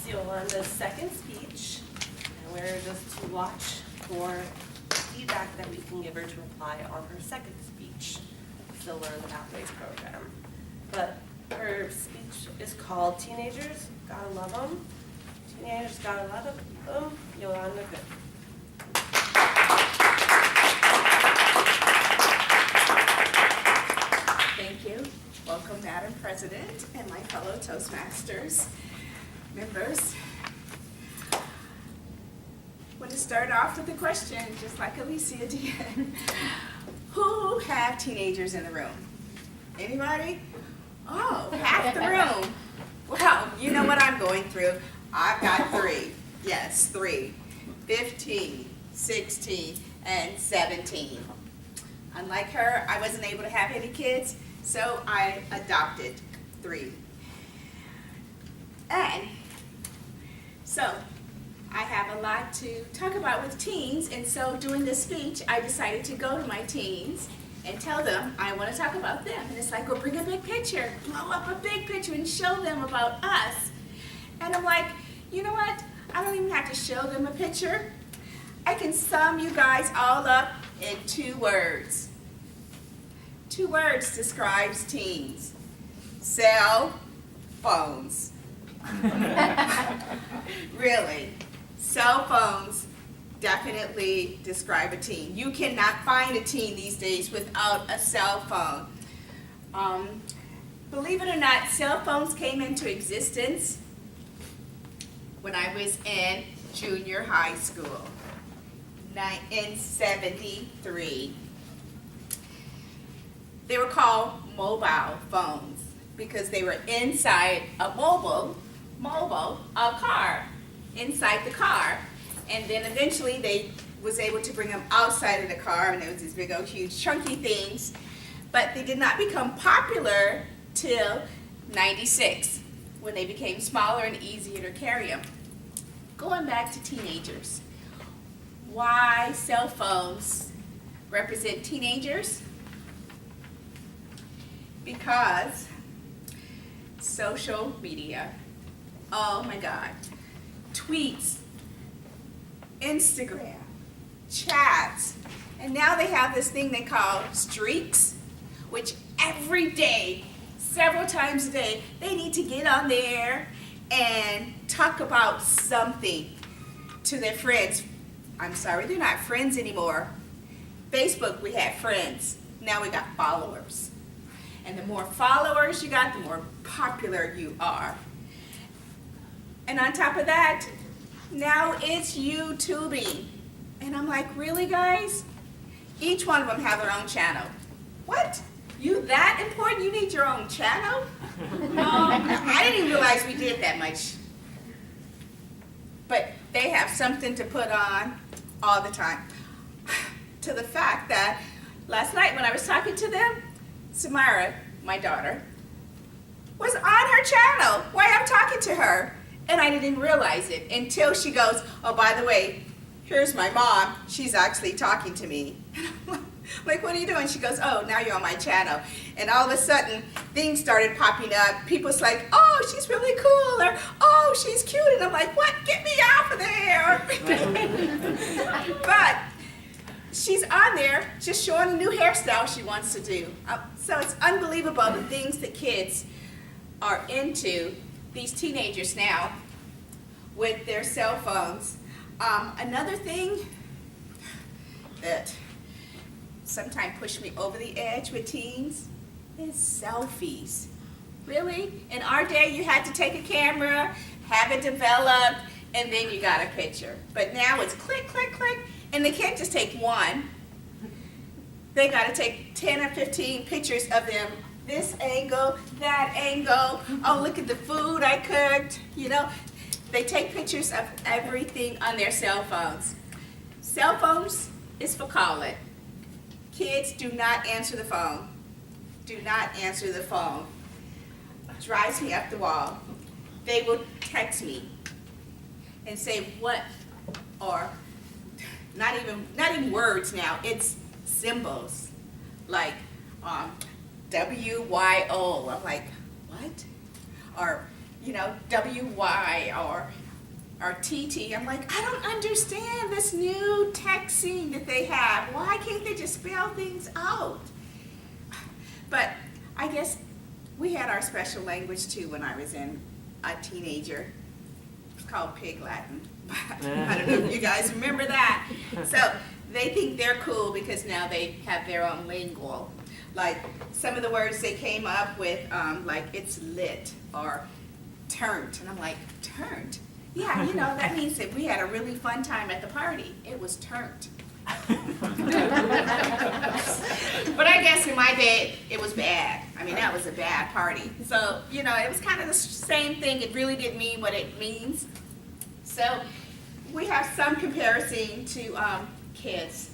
is Yolanda's second speech, and we're just to watch for feedback that we can give her to reply on her second speech, still learn the Pathways program. But her speech is called Teenagers Gotta Love 'Em. Teenagers Gotta Love 'Em. Yolanda, good. Thank you. Welcome, Madam President and my fellow Toastmasters members. I want to start off with a question, just like Alicia did. Who have teenagers in the room? Anybody? Oh, half the room. Well, you know what I'm going through. I've got 3. Yes, 3. 15, 16, and 17. Unlike her, I wasn't able to have any kids, so I adopted 3. And so I have a lot to talk about with teens, and so during this speech, I decided to go to my teens and tell them I want to talk about them. And it's like, well, bring a big picture, blow up a big picture and show them about us. And I'm like, you know what? I don't even have to show them a picture. I can sum you guys all up in 2 words. 2 words describes teens. Cell phones. Really. Cell phones definitely describe a teen. You cannot find a teen these days without a cell phone. Believe it or not, cell phones came into existence when I was in junior high school in 73. They were called mobile phones because they were inside a car, inside the car. And then eventually they was able to bring them outside of the car, and there was these big old huge chunky things. But they did not become popular till 96, when they became smaller and easier to carry them. Going back to teenagers, why cell phones represent teenagers? Because social media, oh my God, tweets, Instagram, chats, and now they have this thing they call streaks, which every day, several times a day, they need to get on there and talk about something to their friends. I'm sorry, they're not friends anymore. Facebook, we had friends. Now we got followers. And the more followers you got, the more popular you are. And on top of that, now it's YouTubing. And I'm like, really, guys? Each one of them have their own channel. What? You that important? You need your own channel? I didn't even realize we did that much. But they have something to put on all the time. To the fact that last night when I was talking to them, Samara, my daughter, was on her channel while I'm talking to her. And I didn't realize it until she goes, oh, by the way, here's my mom. She's actually talking to me. Like, what are you doing? She goes, oh, now you're on my channel. And all of a sudden, things started popping up. People's like, oh, she's really cool, or oh, she's cute. And I'm like, what? Get me out of there. But she's on there just showing a new hairstyle she wants to do. So it's unbelievable the things that kids are into, these teenagers now, with their cell phones. Another thing that sometimes push me over the edge with teens is selfies. Really? In our day, you had to take a camera, have it developed, and then you got a picture. But now it's click, click, click, and they can't just take one. They got to take 10 or 15 pictures of them. This angle, that angle. Oh, look at the food I cooked. You know, they take pictures of everything on their cell phones. Cell phones is for calling. Kids, do not answer the phone. Do not answer the phone. Drives me up the wall. They will text me and say what, or not even words now. It's symbols like WYO. I'm like, what? Or WY or TT. I'm like, I don't understand this new texting that they have. Why can't they just spell things out? But I guess we had our special language too when I was a teenager. It's called Pig Latin. I don't know if you guys remember that. So they think they're cool because now they have their own lingual. Like some of the words they came up with, like it's lit or turnt. And I'm like, turnt? Yeah, that means that we had a really fun time at the party. It was turnt. But I guess in my day, it was bad. I mean, that was a bad party. So, it was kind of the same thing. It really didn't mean what it means. So we have some comparison to kids.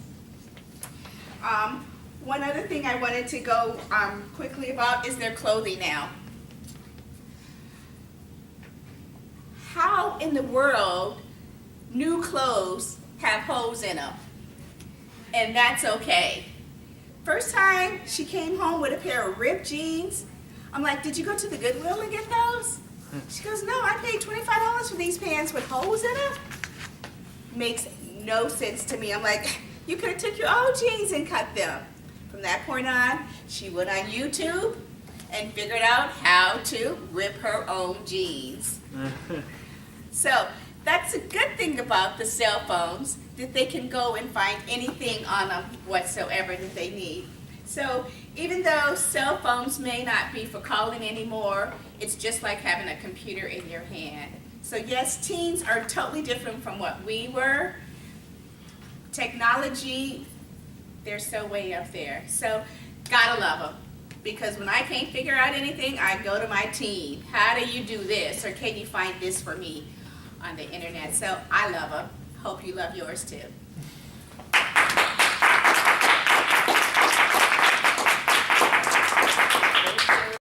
One other thing I wanted to go quickly about is their clothing now. How in the world new clothes have holes in them? And that's okay. First time she came home with a pair of ripped jeans, I'm like, did you go to the Goodwill and get those? She goes, no, I paid $25 for these pants with holes in them. Makes no sense to me. I'm like, you could have took your old jeans and cut them. From that point on, she went on YouTube and figured out how to rip her own jeans. So that's a good thing about the cell phones, that they can go and find anything on them whatsoever that they need. So even though cell phones may not be for calling anymore, it's just like having a computer in your hand. So yes, teens are totally different from what we were. Technology, they're so way up there. So gotta love them. Because when I can't figure out anything, I go to my teen. How do you do this? Or can you find this for me on the internet? So I love them. Hope you love yours too.